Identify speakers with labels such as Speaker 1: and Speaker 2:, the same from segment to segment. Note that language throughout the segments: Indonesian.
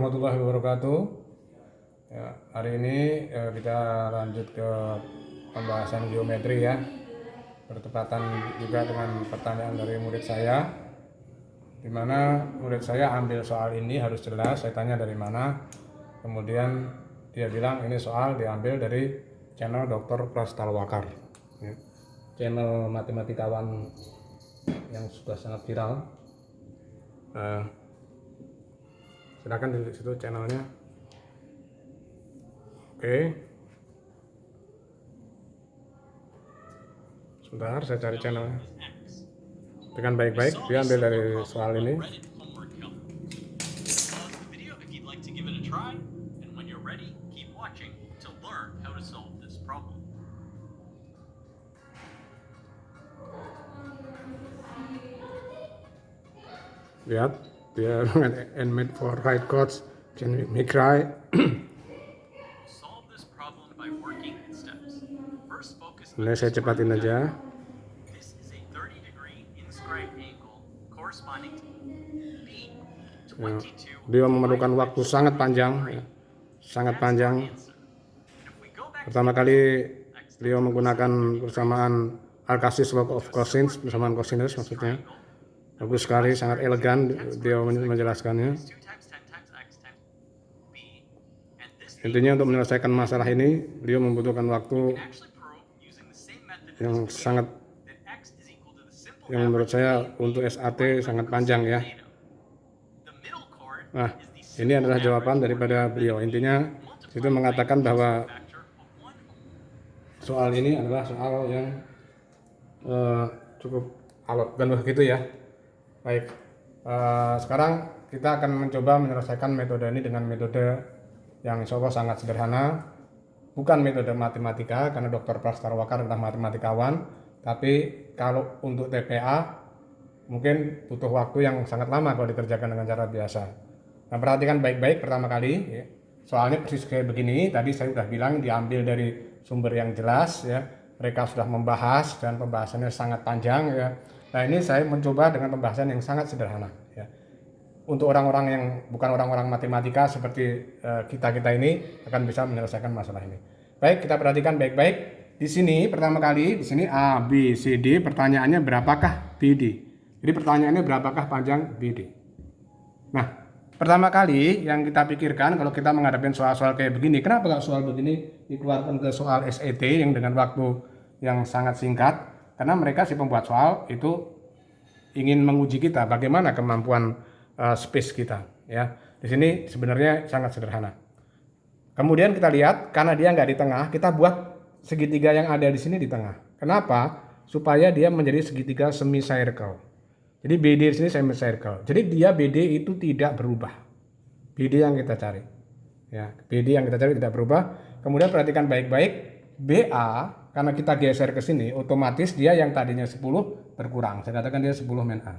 Speaker 1: warahmatullahi wabarakatuh. Ya, hari ini kita lanjut ke pembahasan geometri ya. Bertepatan juga dengan pertanyaan dari murid saya, di mana murid saya ambil soal ini harus jelas. Saya tanya dari mana, kemudian dia bilang ini soal diambil dari channel Dr. Prastalwakar, ya. Channel matematikawan yang sudah sangat viral. Silakan di situ channelnya. Oke. Sebentar, saya cari channelnya. Dengan baik-baik, dia ambil dari soal ini. Lihat, dia dengan and made for right chords can make right. Ini saya cepatin aja. Ya, dia memerlukan waktu sangat panjang, ya. Sangat panjang. Pertama kali beliau menggunakan persamaan Al-Kasis log of cosines, persamaan cosinus maksudnya. Bagus sekali, sangat elegan dia menjelaskannya. Intinya untuk menyelesaikan masalah ini, beliau membutuhkan waktu yang menurut saya untuk SAT sangat panjang ya. Nah, ini adalah jawaban daripada beliau. Intinya itu mengatakan bahwa soal ini adalah soal yang cukup alot dan begitu ya. Baik, sekarang kita akan mencoba menyelesaikan metode ini dengan metode yang insya Allah sangat sederhana. Bukan metode matematika, karena Dr. Prastalwakar adalah matematikawan. Tapi kalau untuk TPA, mungkin butuh waktu yang sangat lama kalau dikerjakan dengan cara biasa. Nah, perhatikan baik-baik pertama kali. Ya. Soalnya persis kayak begini, tadi saya sudah bilang diambil dari sumber yang jelas. Ya. Mereka sudah membahas dan pembahasannya sangat panjang. Ya. Nah, ini saya mencoba dengan pembahasan yang sangat sederhana. Ya. Untuk orang-orang yang bukan orang-orang matematika seperti kita-kita ini akan bisa menyelesaikan masalah ini. Baik, kita perhatikan baik-baik. Di sini pertama kali, di sini A, B, C, D, pertanyaannya berapakah BD? Jadi pertanyaannya berapakah panjang BD? Nah, pertama kali yang kita pikirkan kalau kita menghadapi soal-soal kayak begini, kenapa kalau soal begini dikeluarkan ke soal SAT yang dengan waktu yang sangat singkat? Karena mereka si pembuat soal itu ingin menguji kita bagaimana kemampuan space kita. Ya, di sini sebenarnya sangat sederhana. Kemudian kita lihat karena dia nggak di tengah, kita buat segitiga yang ada di sini di tengah. Kenapa? Supaya dia menjadi segitiga semicircle. Jadi BD di sini semicircle. Jadi dia BD itu tidak berubah. BD yang kita cari. Ya, BD yang kita cari tidak berubah. Kemudian perhatikan baik-baik, BA karena kita geser ke sini, otomatis dia yang tadinya 10 berkurang. Saya katakan dia 10 min A.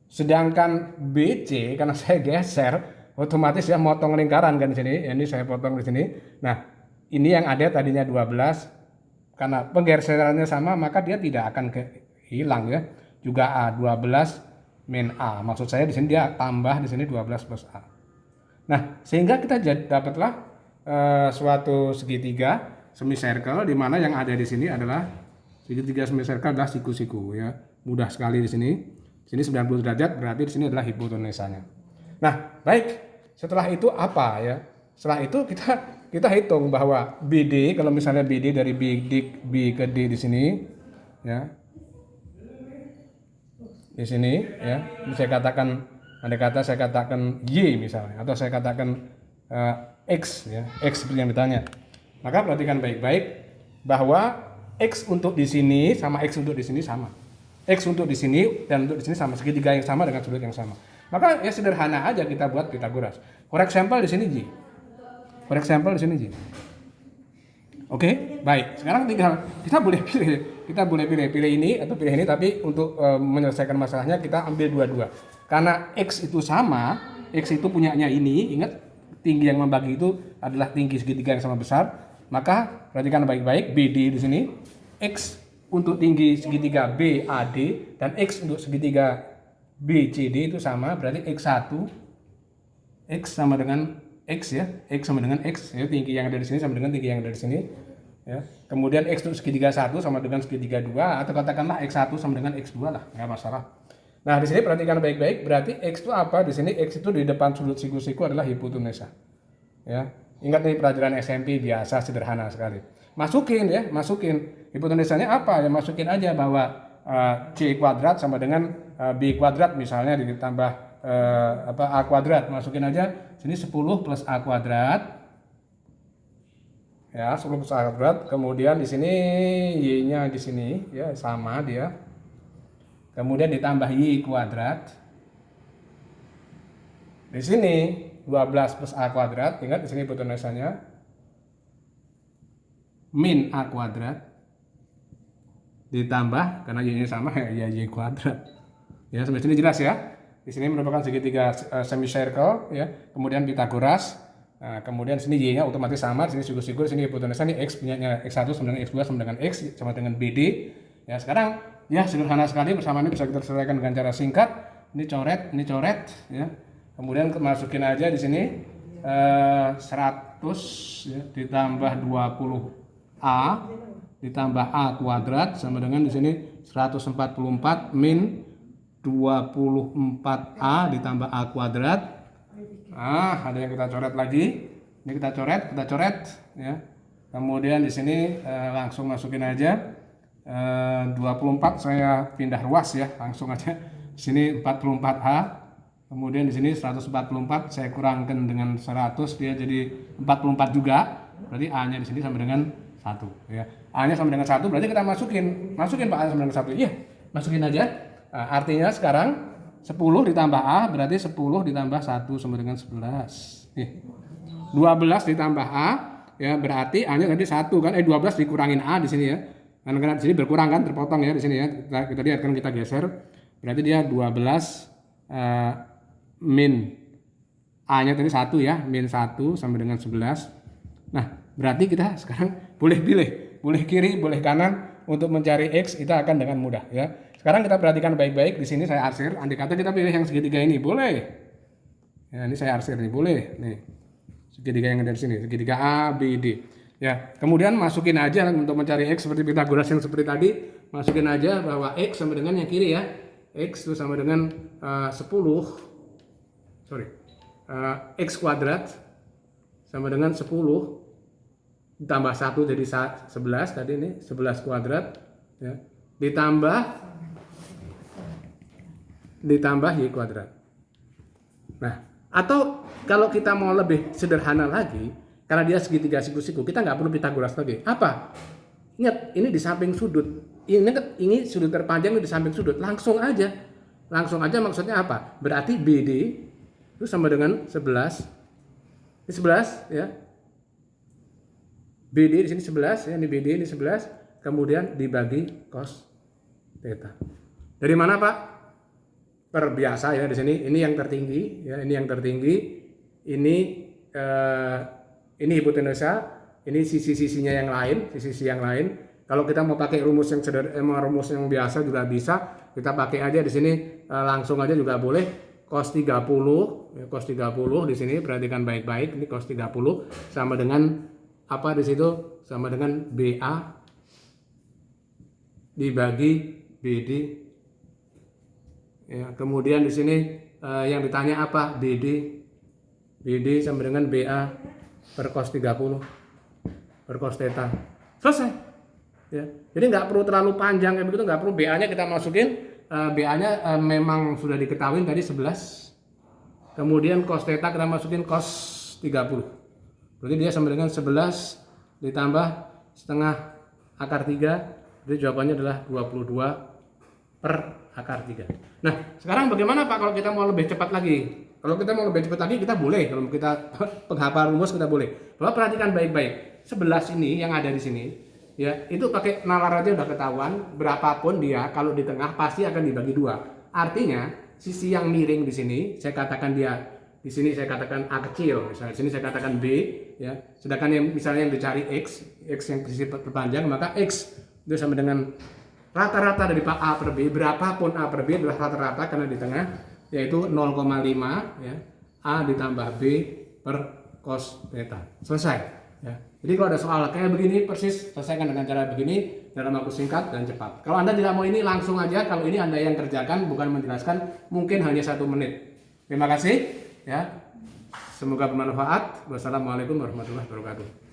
Speaker 1: Sedangkan BC karena saya geser, otomatis dia motong lingkaran kan di sini. Ini saya potong di sini. Nah, ini yang ada tadinya 12, karena penggeserannya sama maka dia tidak akan hilang ya. Juga A 12 min A. Maksud saya di sini dia tambah di sini 12 plus A. Nah, sehingga kita dapatlah suatu segitiga semicircle di mana yang ada di sini adalah segitiga semicircle adalah siku-siku ya. Mudah sekali di sini. Sini 90 derajat berarti di sini adalah hipotenusanya. Nah, baik. Setelah itu apa ya? Setelah itu kita hitung bahwa BD, kalau misalnya BD dari B ke D di sini, ya, di sini, ya, saya katakan, andai kata saya katakan Y misalnya, atau saya katakan X, ya, X seperti yang ditanya. Maka perhatikan baik-baik bahwa X untuk di sini sama X untuk di sini sama. X untuk di sini dan untuk di sini sama, segitiga yang sama dengan sudut yang sama. Maka ya sederhana aja kita buat Pythagoras. For example di sini Y. For example di sini Y. Oke, baik. Sekarang tinggal kita boleh pilih ini atau pilih ini, tapi untuk menyelesaikan masalahnya kita ambil dua-dua. Karena X itu sama, X itu punyanya ini, ingat tinggi yang membagi itu adalah tinggi segitiga yang sama besar. Maka perhatikan baik-baik, BD di sini, X untuk tinggi segitiga BAD dan X untuk segitiga BCD itu sama, berarti X1 X sama dengan X ya, X sama dengan X ya, tinggi yang ada di sini sama dengan tinggi yang ada di sini ya. Kemudian X itu segitiga 1 sama dengan segitiga 2, atau katakanlah X1 sama dengan X2 lah, nggak masalah. Nah di sini perhatikan baik-baik, berarti X itu apa? Di sini X itu di depan sudut siku-siku adalah hipotenusa ya. Ingat nih pelajaran SMP biasa, sederhana sekali. Masukin ya, masukin hipotenusanya apa ya, masukin aja bahwa C kuadrat sama dengan B kuadrat misalnya, ditambah A kuadrat, masukin aja sini 10 plus A kuadrat ya, 10 plus A kuadrat. Kemudian di sini Y-nya di sini ya sama dia, kemudian ditambah Y kuadrat di sini 12 plus A kuadrat. Ingat di sini hipotenusanya min A kuadrat ditambah, karena Y-nya sama ya Y kuadrat ya. Sampai sini jelas ya. Di sini merupakan segitiga semicircle ya. Kemudian Pitagoras. Nah, kemudian sini Y-nya otomatis sama, di sini siku-siku, di sini hipotenusa, ini X punyanya X1 sama dengan X2 sama dengan X sama dengan BD. Ya, sekarang ya sederhana sekali, persamaan ini bisa kita selesaikan dengan cara singkat. Ini coret ya. Kemudian masukin aja di sini 100 ya, ditambah 20A ditambah A kuadrat sama dengan di sini 144 min 24A ditambah A kuadrat. Ada yang kita coret lagi. Ini kita coret ya. Kemudian di sini langsung masukin aja 24, saya pindah ruas ya, langsung aja. Di sini 44A. Kemudian di sini 144 saya kurangkan dengan 100, dia jadi 44 juga. Berarti A-nya di sini sama dengan 1 ya. A-nya sama dengan 1, berarti kita masukin Pak A sama dengan 1. Iya, masukin aja. Artinya sekarang 10 ditambah A berarti 10 ditambah 1 sama dengan 11. Nih. 12 ditambah A ya, berarti A-nya tadi 1 kan, 12 dikurangin A di sini ya. Karena di sini berkurang kan, terpotong ya di sini ya. Kita lihat kan, kita geser. Berarti dia 12 min A-nya tadi 1 ya, min 1 sama dengan 11. Nah, berarti kita sekarang boleh pilih, boleh kiri, boleh kanan. Untuk mencari X kita akan dengan mudah ya. Sekarang kita perhatikan baik-baik, di sini saya arsir. Andai kata kita pilih yang segitiga ini, boleh. Ya, ini saya arsir nih, boleh. Nih. Segitiga yang ada di sini, segitiga A, B, D. Ya, kemudian masukin aja untuk mencari X seperti Pitagoras yang seperti tadi, masukin aja bahwa X sama dengan yang kiri ya. X itu sama dengan 10. X kuadrat sama dengan 10 ditambah 1 jadi 11 tadi, ini 11 kuadrat ya, ditambah Y kuadrat. Nah, atau kalau kita mau lebih sederhana lagi, karena dia segitiga siku-siku, kita nggak perlu Pitagoras lagi. Apa? Ingat, ini di samping sudut. Ini sudut terpanjang di samping sudut. Langsung aja maksudnya apa? Berarti BD itu sama dengan 11. Ini 11 ya. BD di sini 11 ya, ini BD ini 11, kemudian dibagi cos theta. Dari mana, Pak? Terbiasa ya di sini. Ini yang tertinggi ya, ini yang tertinggi. Ini hipotenusa, ini sisi-sisinya yang lain, sisi yang lain. Kalau kita mau pakai rumus yang rumus yang biasa juga bisa. Kita pakai aja di sini, langsung aja juga boleh. Cos 30, ya, cos 30 di sini perhatikan baik-baik. Ini cos 30 sama dengan apa di situ, sama dengan BA dibagi BD. Ya, kemudian di sini yang ditanya apa? BD sama dengan BA per cos 30 per cos theta. Selesai. Ya. Jadi nggak perlu terlalu panjang kayak begitu, nggak perlu BA-nya kita masukin. BA-nya memang sudah diketahui tadi 11. Kemudian cos theta kita masukin cos 30. Berarti dia sama dengan 11 ditambah setengah akar 3. Jadi jawabannya adalah 22 per akar 3. Nah, sekarang bagaimana Pak kalau kita mau lebih cepat lagi? Kalau kita mau lebih cepat lagi kita boleh. Kalau kita penghafal rumus kita boleh. Bapak perhatikan baik-baik. 11 ini yang ada di sini, ya, itu pakai nalar aja udah ketahuan. Berapapun dia, kalau di tengah pasti akan dibagi 2. Artinya, sisi yang miring di sini, saya katakan dia di sini saya katakan A kecil, misalnya di sini saya katakan B, ya. Sedangkan yang misalnya yang dicari X yang sisi terpanjang, maka X itu sama dengan rata-rata dari A per B, berapapun A per B adalah rata-rata karena di tengah, yaitu 0,5 ya. A ditambah B per cos theta. Selesai. Ya. Jadi kalau ada soal kayak begini persis, selesaikan dengan cara begini dalam waktu singkat dan cepat. Kalau Anda tidak mau ini, langsung aja. Kalau ini Anda yang kerjakan, bukan menjelaskan, mungkin hanya 1 menit. Terima kasih. Ya. Semoga bermanfaat. Wassalamualaikum warahmatullahi wabarakatuh.